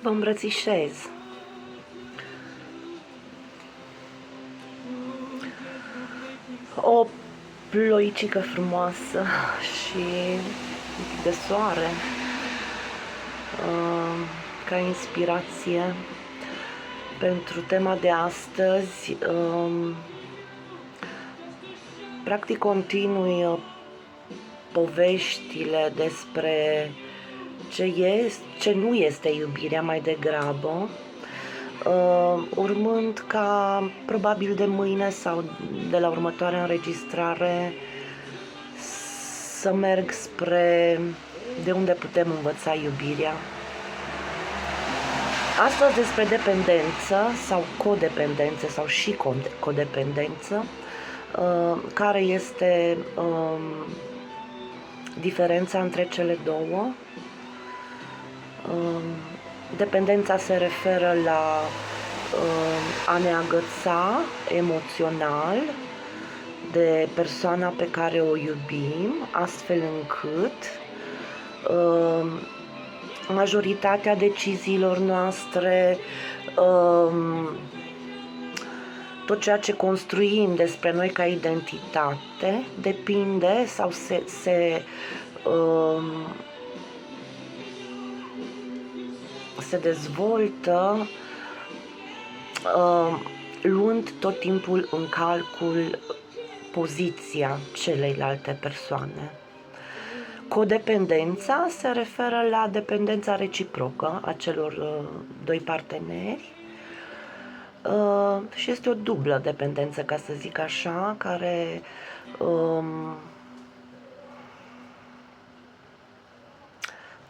Vă îmbrățișez. O ploicică frumoasă și un pic de soare ca inspirație pentru tema de astăzi. Practic continui poveștile despre ce nu este iubirea mai degrabă, urmând ca probabil de mâine sau de la următoarea înregistrare să merg spre de unde putem învăța iubirea. Astăzi despre dependență sau codependență sau și codependență, care este diferența între cele două. Dependența se referă la a ne agăța emoțional de persoana pe care o iubim, astfel încât majoritatea deciziilor noastre, tot ceea ce construim despre noi ca identitate, depinde sau se dezvoltă luând tot timpul în calcul poziția celeilalte persoane. Codependența se referă la dependența reciprocă a celor doi parteneri și este o dublă dependență, ca să zic așa,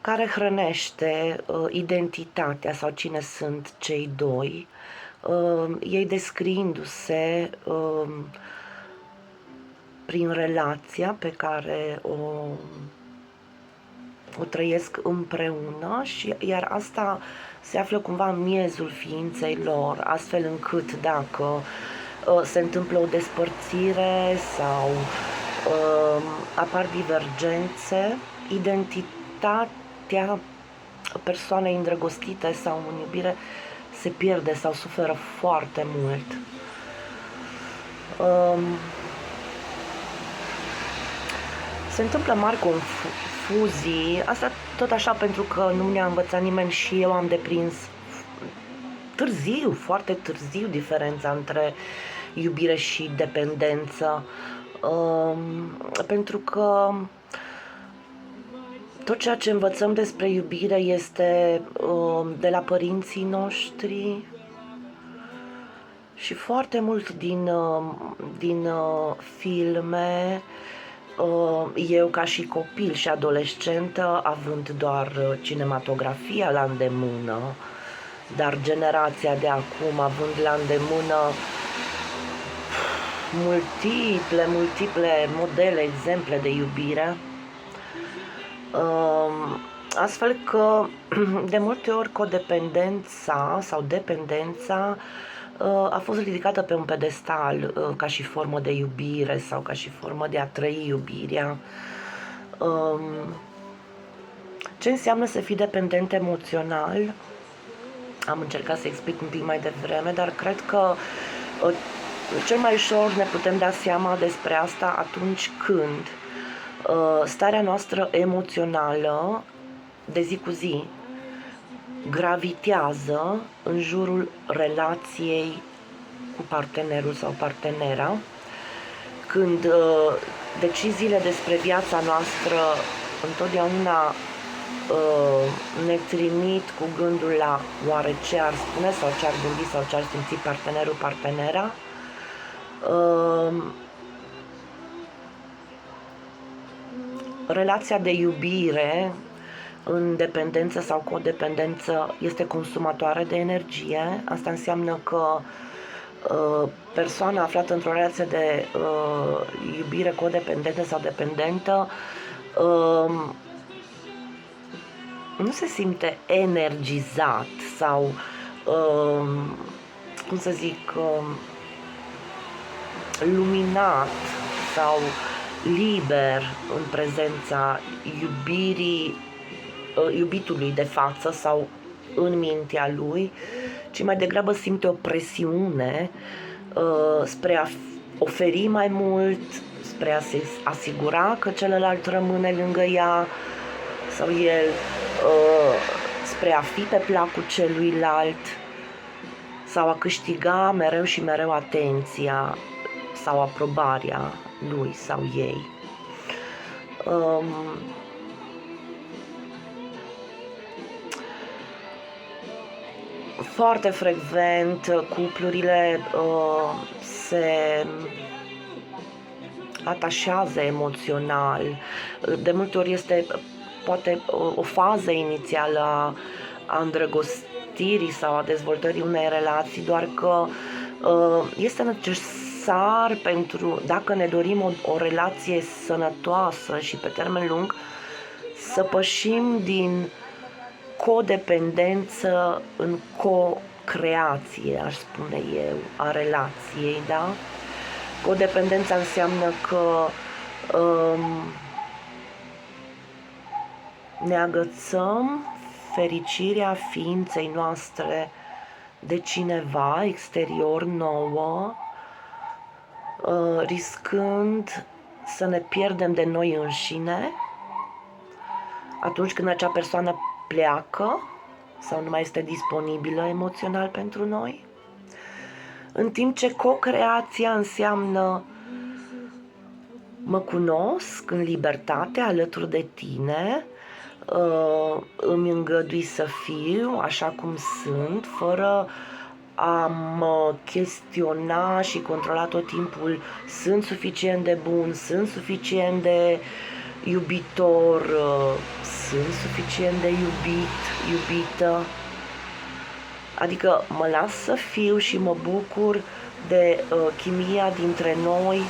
care hrănește identitatea sau cine sunt cei doi, ei descriindu-se prin relația pe care o trăiesc împreună, iar asta se află cumva în miezul ființei lor, astfel încât dacă se întâmplă o despărțire sau apar divergențe, identitatea persoanei îndrăgostite sau în iubire se pierde sau suferă foarte mult. Se întâmplă mari confuzii, asta tot așa pentru că nu ne-a învățat nimeni și eu am deprins târziu, foarte târziu, diferența între iubire și dependență, pentru că tot ceea ce învățăm despre iubire este de la părinții noștri și foarte mult din filme. Eu ca și copil și adolescentă, având doar cinematografia la îndemână, dar generația de acum având la îndemână multiple modele, exemple de iubire, astfel că de multe ori codependența sau dependența a fost ridicată pe un pedestal ca și formă de iubire sau ca și formă de a trăi iubirea. Ce înseamnă să fii dependent emoțional? Am încercat să explic un pic mai devreme, dar cred că cel mai ușor ne putem da seama despre asta atunci când starea noastră emoțională de zi cu zi gravitează în jurul relației cu partenerul sau partenera, când deciziile despre viața noastră întotdeauna ne trimit cu gândul la oare ce ar spune sau ce ar gândi sau ce ar simți partenerul, partenera. Relația de iubire în dependență sau codependență este consumatoare de energie. Asta înseamnă că persoana aflată într-o relație de iubire codependentă sau dependentă nu se simte energizat sau, cum să zic, luminat sau liber în prezența iubitului de față sau în mintea lui, ci mai degrabă simte o presiune spre a oferi mai mult, spre a se asigura că celălalt rămâne lângă ea sau el, spre a fi pe placul celuilalt sau a câștiga mereu și mereu atenția sau aprobarea lui sau ei. Foarte frecvent cuplurile se atașează emoțional. De multe ori este poate o fază inițială a îndrăgostirii sau a dezvoltării unei relații, doar că este necesar pentru, dacă ne dorim o relație sănătoasă și pe termen lung, să pășim din codependență în co-creație, aș spune eu, a relației, da? Codependența înseamnă că ne agățăm fericirea ființei noastre de cineva exterior nouă, riscând să ne pierdem de noi înșine atunci când acea persoană pleacă sau nu mai este disponibilă emoțional pentru noi, în timp ce co-creația înseamnă mă cunosc în libertate alături de tine, îmi îngădui să fiu așa cum sunt, fără a mă chestiona și controla tot timpul: sunt suficient de bun, sunt suficient de iubitor, sunt suficient de iubită. Adică mă las să fiu și mă bucur de chimia dintre noi,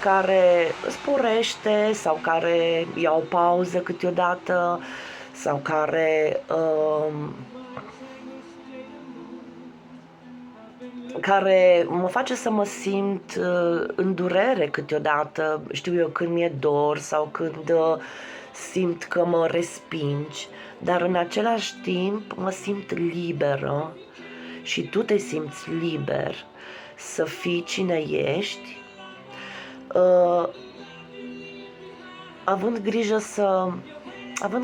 care sporește sau care ia o pauză câteodată sau care mă face să mă simt în durere câteodată, știu eu, când mi-e dor sau când simt că mă respingi, dar în același timp mă simt liberă și tu te simți liber să fii cine ești, având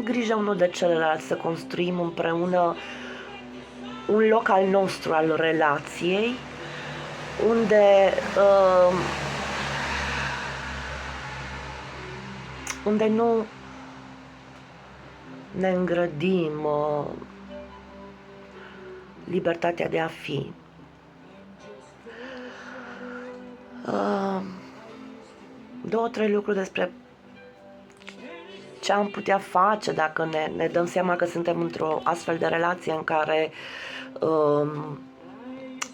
grijă unul de celălalt, să construim împreună un loc al nostru, al relației, unde nu ne îngrădim libertatea de a fi. Două, trei lucruri despre ce am putea face dacă ne dăm seama că suntem într-o astfel de relație în care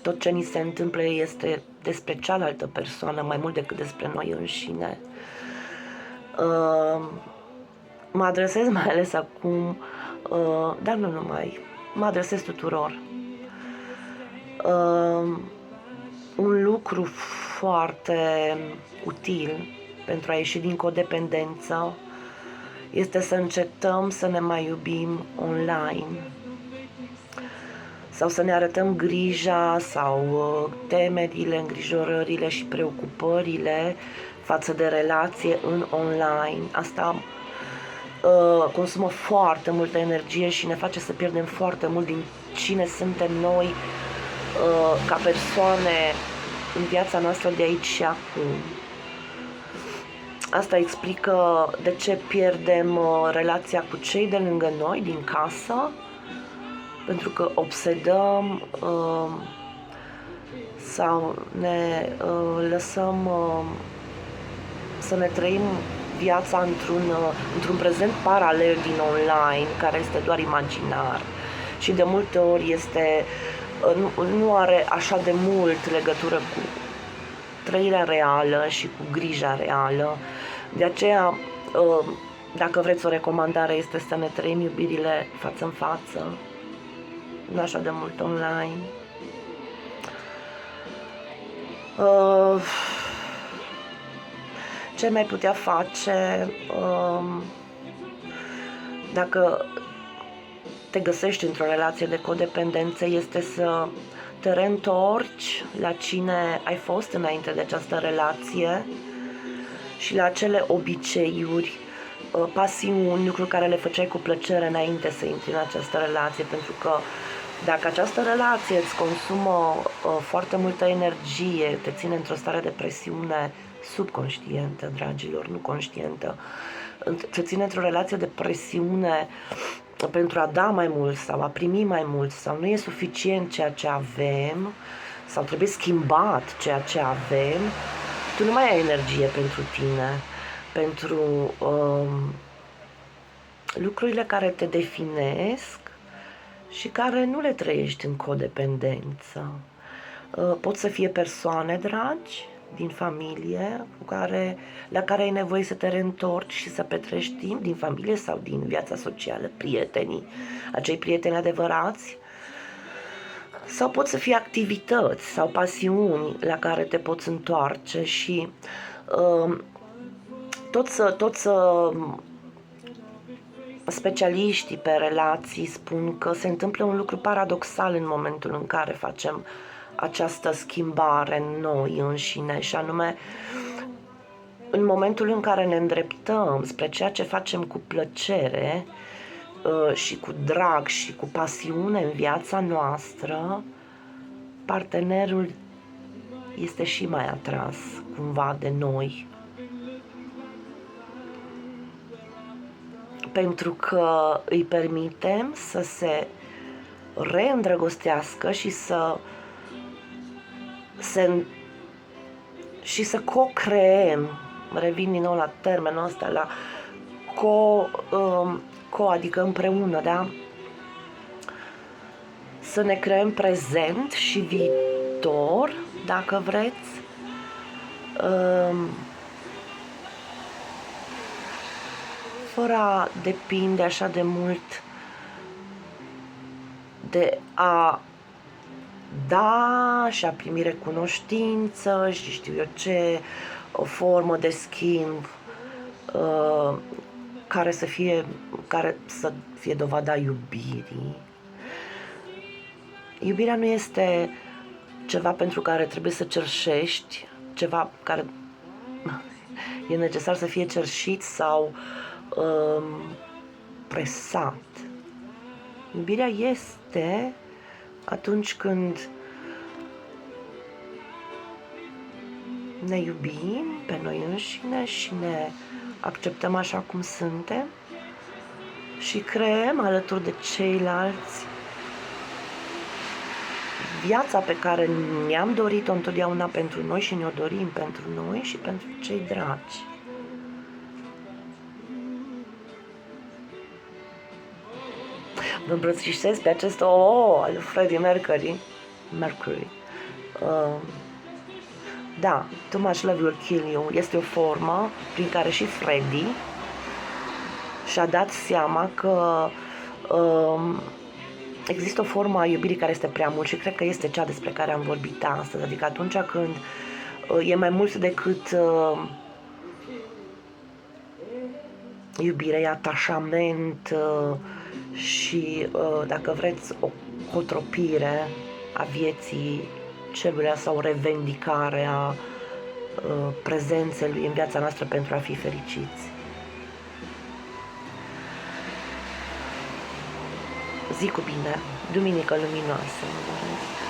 tot ce ni se întâmplă este despre cealaltă persoană mai mult decât despre noi înșine. Mă adresez mai ales acum, dar nu numai, mă adresez tuturor. Un lucru foarte util pentru a ieși din codependență este să încetăm să ne mai iubim online sau să ne arătăm grija sau temerile, îngrijorările și preocupările față de relație în online. Asta consumă foarte multă energie și ne face să pierdem foarte mult din cine suntem noi ca persoane în viața noastră de aici și acum. Asta explică de ce pierdem relația cu cei de lângă noi, din casă, pentru că obsedăm sau ne lăsăm să ne trăim viața într-un prezent paralel din online, care este doar imaginar și de multe ori nu are așa de mult legătură cu trăirea reală și cu grija reală. De aceea, dacă vreți o recomandare, este să ne trăim iubirile față în față, nu așa de mult online. Ce mai putea face dacă te găsești într-o relație de codependență este să te reîntorci la cine ai fost înainte de această relație și la acele obiceiuri, pasiuni, lucruri care le făceai cu plăcere înainte să intri în această relație, pentru că dacă această relație îți consumă foarte multă energie, te ține într-o stare de presiune subconștientă, dragilor, nu conștientă, te ține într-o relație de presiune pentru a da mai mult sau a primi mai mult sau nu e suficient ceea ce avem sau trebuie schimbat ceea ce avem, tu nu mai ai energie pentru tine, pentru lucrurile care te definesc și care nu le trăiești în codependență. Pot să fie persoane dragi din familie la care ai nevoie să te reîntorci și să petrești timp, din familie sau din viața socială, prietenii, acei prieteni adevărați, sau pot să fie activități sau pasiuni la care te poți întoarce și toți specialiștii pe relații spun că se întâmplă un lucru paradoxal în momentul în care facem această schimbare în noi înșine, și anume în momentul în care ne îndreptăm spre ceea ce facem cu plăcere și cu drag și cu pasiune în viața noastră, partenerul este și mai atras cumva de noi. Pentru că îi permitem să se reîndrăgostească și să co-creem, revin din nou la termenul ăsta, la adică împreună, da? Să ne creăm prezent și viitor, dacă vreți, fără a depinde așa de mult de a da și a primi recunoștință și știu eu ce, o formă de schimb care să fie dovada iubirii. Iubirea nu este ceva pentru care trebuie să cerșești, ceva care e necesar să fie cerșit sau presat. Iubirea este atunci când ne iubim pe noi înșine și ne acceptăm așa cum suntem și creăm alături de ceilalți viața pe care ne-am dorit-o întotdeauna pentru noi și ne-o dorim pentru noi și pentru cei dragi. Vă îmbrățișez pe acest al Freddie Mercury. Da, Too Much Love Will Kill You este o formă prin care și Freddie și-a dat seama că există o formă a iubirii care este prea mult și cred că este cea despre care am vorbit astăzi, adică atunci când e mai mult decât iubire, e atașament și, dacă vreți, o cotropire a vieții celuilalt sau o revendicare a prezenței lui în viața noastră pentru a fi fericiți. Zi cu bine, duminică luminoasă, mă doresc.